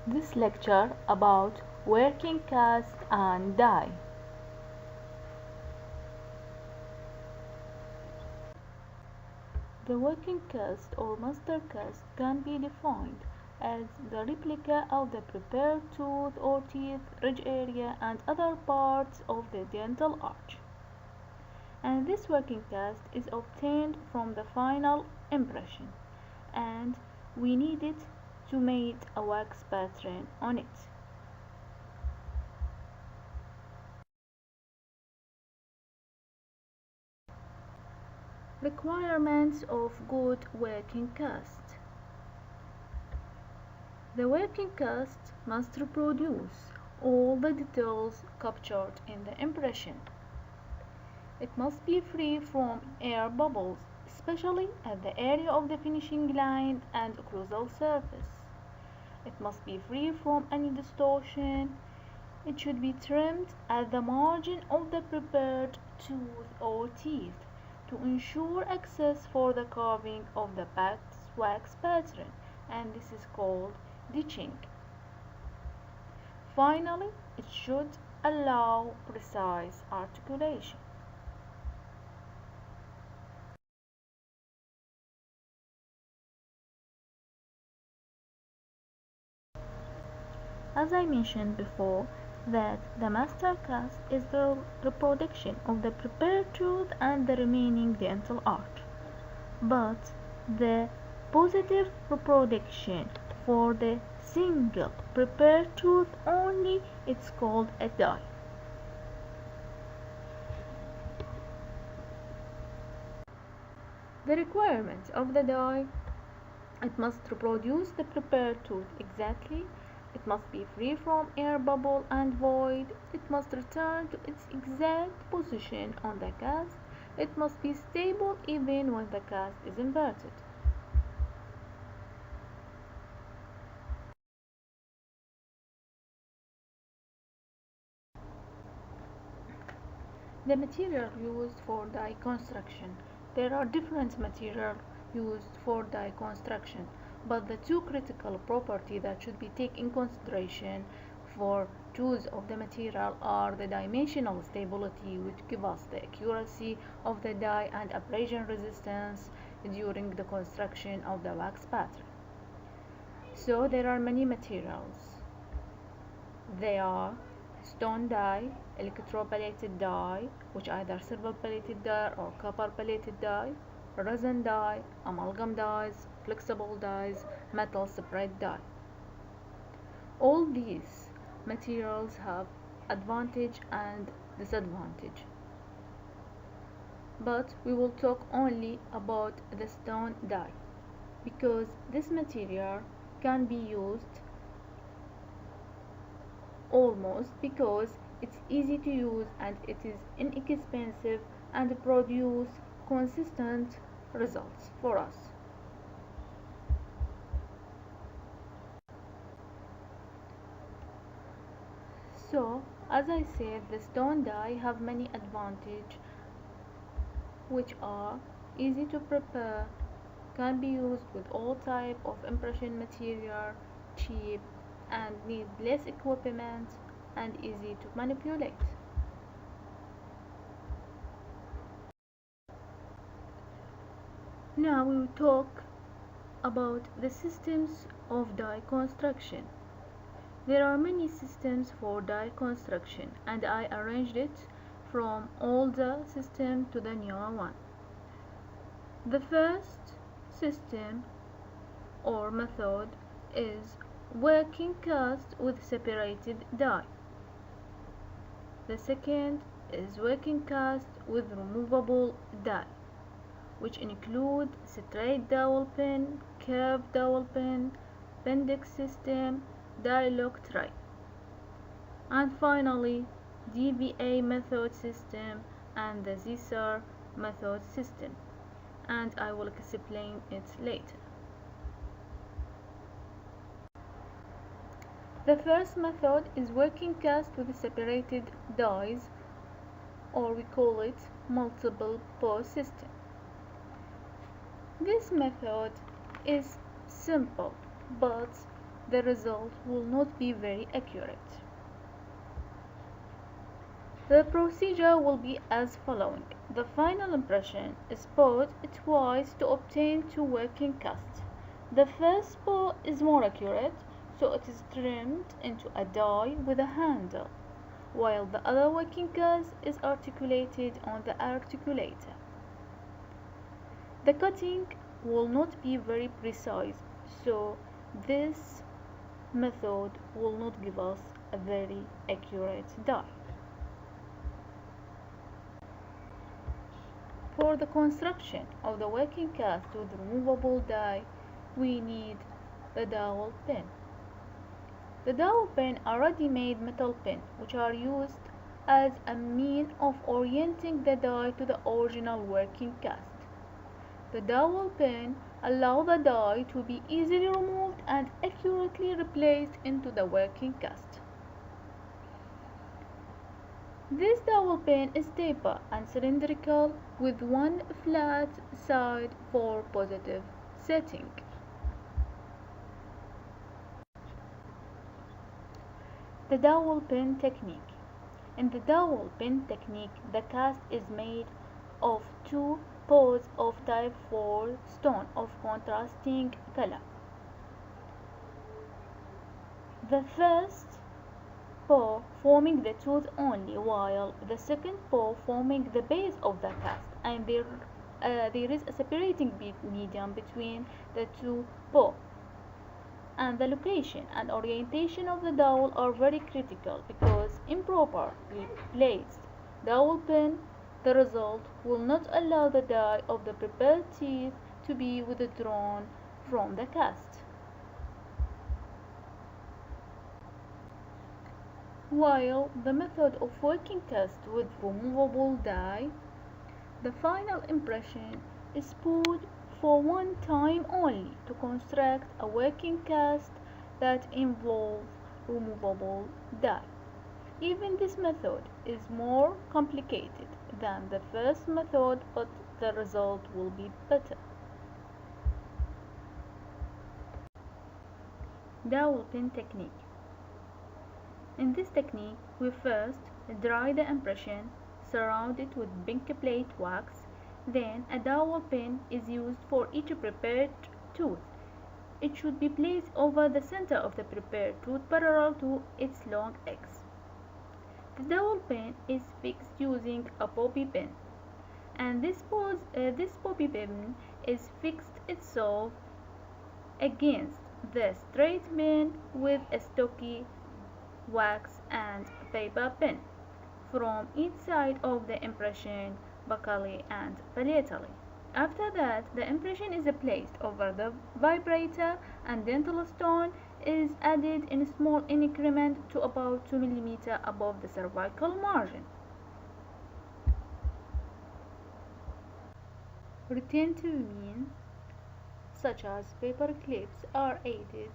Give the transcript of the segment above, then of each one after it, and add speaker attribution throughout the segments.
Speaker 1: This lecture about working cast and die. The working cast or master cast can be defined as the replica of the prepared tooth or teeth, ridge area, and other parts of the dental arch. And this working cast is obtained from the final impression, and we need it to make a wax pattern on it. Requirements of good working cast. The working cast must reproduce all the details captured in the impression. It must be free from air bubbles, especially at the area of the finishing line and occlusal surface. It must be free from any distortion. It should be trimmed at the margin of the prepared tooth or teeth to ensure access for the carving of the wax pattern, and this is called ditching. Finally, it should allow precise articulation. As I mentioned before, that the master cast is the reproduction of the prepared tooth and the remaining dental arch. But the positive reproduction for the single prepared tooth only, it's called a die. The requirements of the die: it must reproduce the prepared tooth exactly. It must be free from air bubble and void. It must return to its exact position on the cast. It must be stable even when the cast is inverted. The material used for die construction. There are different materials used for die construction, but the two critical properties that should be taken in consideration for choice of the material are the dimensional stability, which give us the accuracy of the die, and abrasion resistance during the construction of the wax pattern. So there are many materials. They are stone die, electroplated die, which either silver plated die or copper plated die, resin die, amalgam dyes, flexible dyes, metal spread die. All these materials have advantage and disadvantage, but we will talk only about the stone die because this material can be used almost because it's easy to use and it is inexpensive and produce consistent results for us. So, as I said, the stone die have many advantages, which are easy to prepare, can be used with all type of impression material, cheap, and need less equipment, and easy to manipulate. Now we will talk about the systems of die construction. There are many systems for die construction, and I arranged it from older system to the newer one. The first system or method is working cast with separated die. The second is working cast with removable die, which include straight dowel pin, curved dowel pin, Pindex system, die lock tray, and finally DVA method system and the Zeiser method system, and I will explain it later. The first method is working cast with separated dies, or we call it multiple pore system. This method is simple, but the result will not be very accurate. The procedure will be as following. The final impression is poured twice to obtain two working casts. The first pour is more accurate, so it is trimmed into a die with a handle, while the other working cast is articulated on the articulator. The cutting will not be very precise, so this method will not give us a very accurate die. For the construction of the working cast with removable die, we need the dowel pin. The dowel pin are ready-made metal pin which are used as a mean of orienting the die to the original working cast. The dowel pin allow the die to be easily removed and accurately replaced into the working cast. This dowel pin is taper and cylindrical with one flat side for positive setting. The dowel pin technique. In the dowel pin technique, the cast is made of two pours of type 4 stone of contrasting color. The first pour forming the tooth only, while the second pour forming the base of the cast, and there is a separating medium between the two pour. And the location and orientation of the dowel are very critical, because improperly placed dowel pin, the result will not allow the die of the prepared teeth to be withdrawn from the cast. While the method of working cast with removable die, the final impression is poured for one time only to construct a working cast that involves removable die. Even this method is more complicated than the first method, but the result will be better. Dowel pin technique. In this technique, we first dry the impression, surround it with pink plate wax. Then a dowel pin is used for each prepared tooth. It should be placed over the center of the prepared tooth parallel to its long X. The dowel pin is fixed using a bobby pin, and this bobby pin is fixed itself against the straight pin with a stocky wax and paper pin from each side of the impression, buccally and palatally. After that, the impression is placed over the vibrator, and dental stone is added in small increment to about 2 mm above the cervical margin. Retentive means such as paper clips are added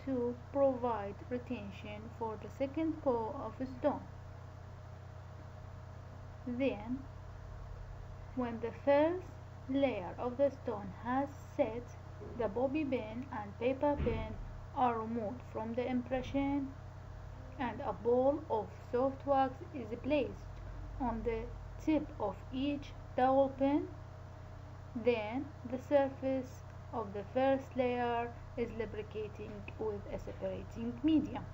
Speaker 1: to provide retention for the second pour of stone. Then, when the first layer of the stone has set, the bobby pin and paper pin are removed from the impression, and a ball of soft wax is placed on the tip of each dowel pin. Then the surface of the first layer is lubricating with a separating medium.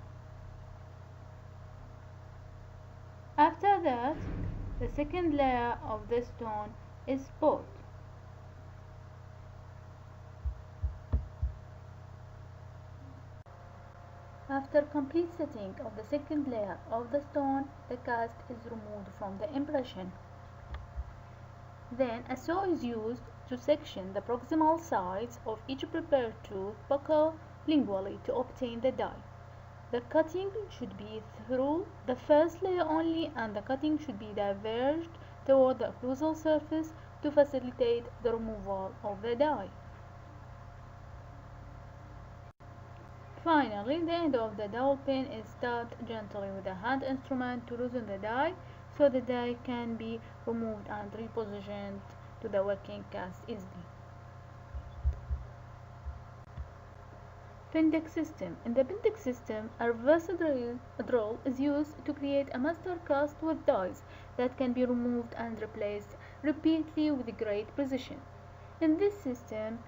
Speaker 1: After that, the second layer of the stone is poured. After complete setting of the second layer of the stone, the cast is removed from the impression. Then a saw is used to section the proximal sides of each prepared tooth buccal lingually to obtain the die. The cutting should be through the first layer only, and the cutting should be diverged toward the occlusal surface to facilitate the removal of the die. Finally, the end of the dowel pin is tapped gently with a hand instrument to loosen the die, so the die can be removed and repositioned to the working cast easily. Pindex system. In the Pindex system, a reverse drill is used to create a master cast with dies that can be removed and replaced repeatedly with great precision. In this system,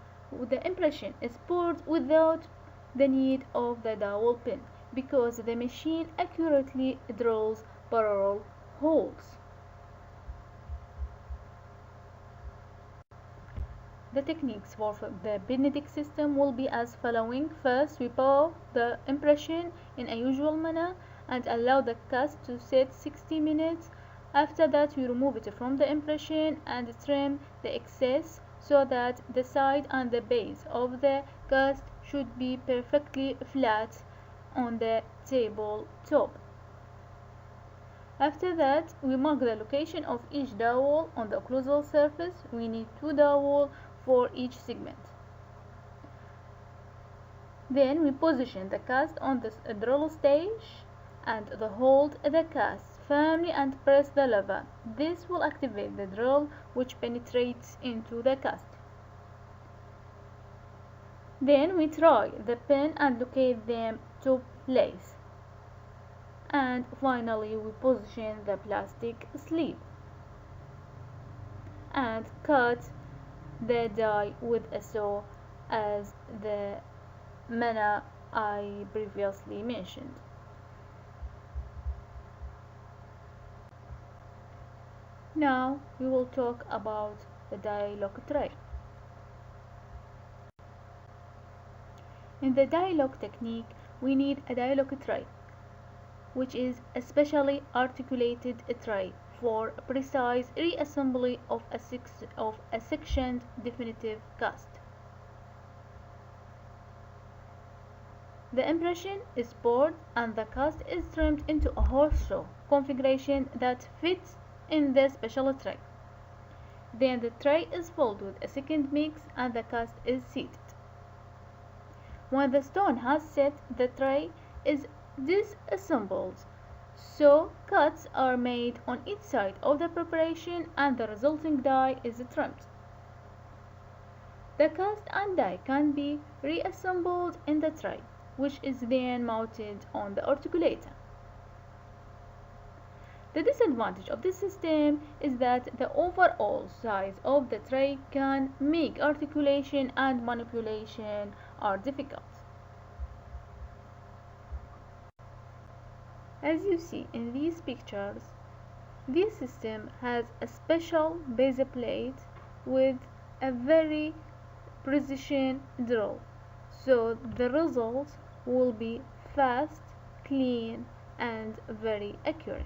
Speaker 1: the impression is poured without the need of the dowel pin because the machine accurately drills parallel holes. The techniques for the Pindex system will be as following. First, we pour the impression in a usual manner and allow the cast to set 60 minutes. After that, we remove it from the impression and trim the excess so that the side and the base of the cast should be perfectly flat on the tabletop. After that, we mark the location of each dowel on the occlusal surface. We need 2 dowels for each segment. Then we position the cast on the drill stage and hold the cast firmly and press the lever. This will activate the drill which penetrates into the cast. Then we try the pin and locate them to place. And finally we position the plastic sleeve and cut the die with a saw as the manner I previously mentioned. Now we will talk about the die lock tray. In the die lock technique, we need a die lock tray, which is a specially articulated tray for precise reassembly of a sectioned definitive cast. The impression is poured and the cast is trimmed into a horseshoe configuration that fits in the special tray. Then the tray is filled with a second mix and the cast is seated. When the stone has set, the tray is disassembled, so cuts are made on each side of the preparation and the resulting die is trimmed. The cast and die can be reassembled in the tray, which is then mounted on the articulator. The disadvantage of this system is that the overall size of the tray can make articulation and manipulation are difficult. As you see in these pictures, this system has a special base plate with a very precision drill, so the result will be fast, clean, and very accurate.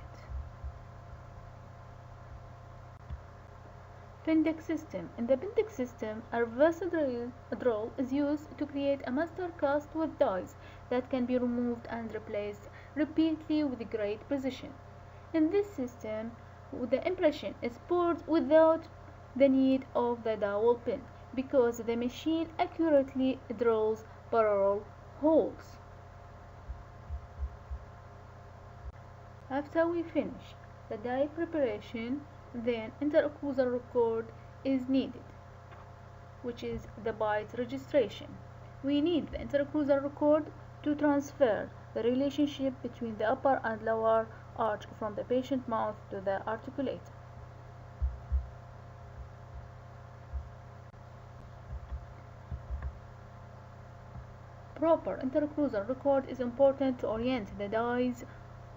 Speaker 1: Pindex system. In the Pindex system, a reverse drill is used to create a master cast with dies that can be removed and replaced repeatedly with great precision. In this system, the impression is poured without the need of the dowel pin because the machine accurately drills parallel holes. After we finish the die preparation, then interocclusal record is needed, which is the bite registration. We need the interocclusal record to transfer the relationship between the upper and lower arch from the patient mouth to the articulator. Proper interocclusal record is important to orient the dies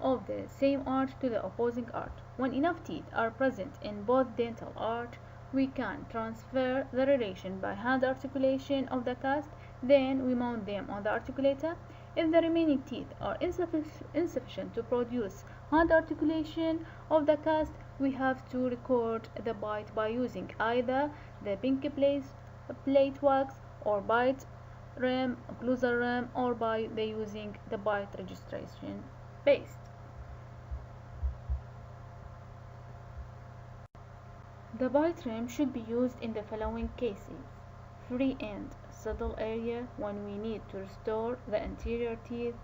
Speaker 1: of the same arch to the opposing arch. When enough teeth are present in both dental arch, we can transfer the relation by hand articulation of the cast, then we mount them on the articulator. If the remaining teeth are insufficient to produce hand articulation of the cast, we have to record the bite by using either the pink plate wax or biterim, occlusal rim, or by using the bite registration paste. The biterim should be used in the following cases: free end saddle area, when we need to restore the anterior teeth,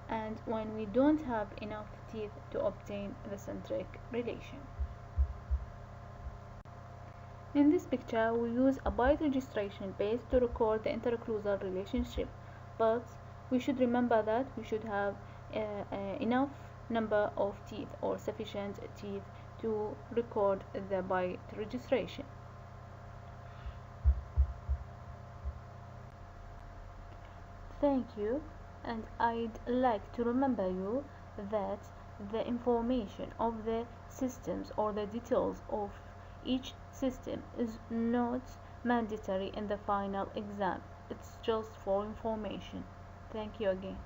Speaker 1: and when we don't have enough teeth to obtain the centric relation. In this picture, we use a bite registration paste to record the interocclusal relationship. but we should remember that we should have enough number of teeth or sufficient teeth to record the byte registration. Thank you, and I'd like to remember you that the information of the systems or the details of each system is not mandatory in the final exam. It's just for information. Thank you again.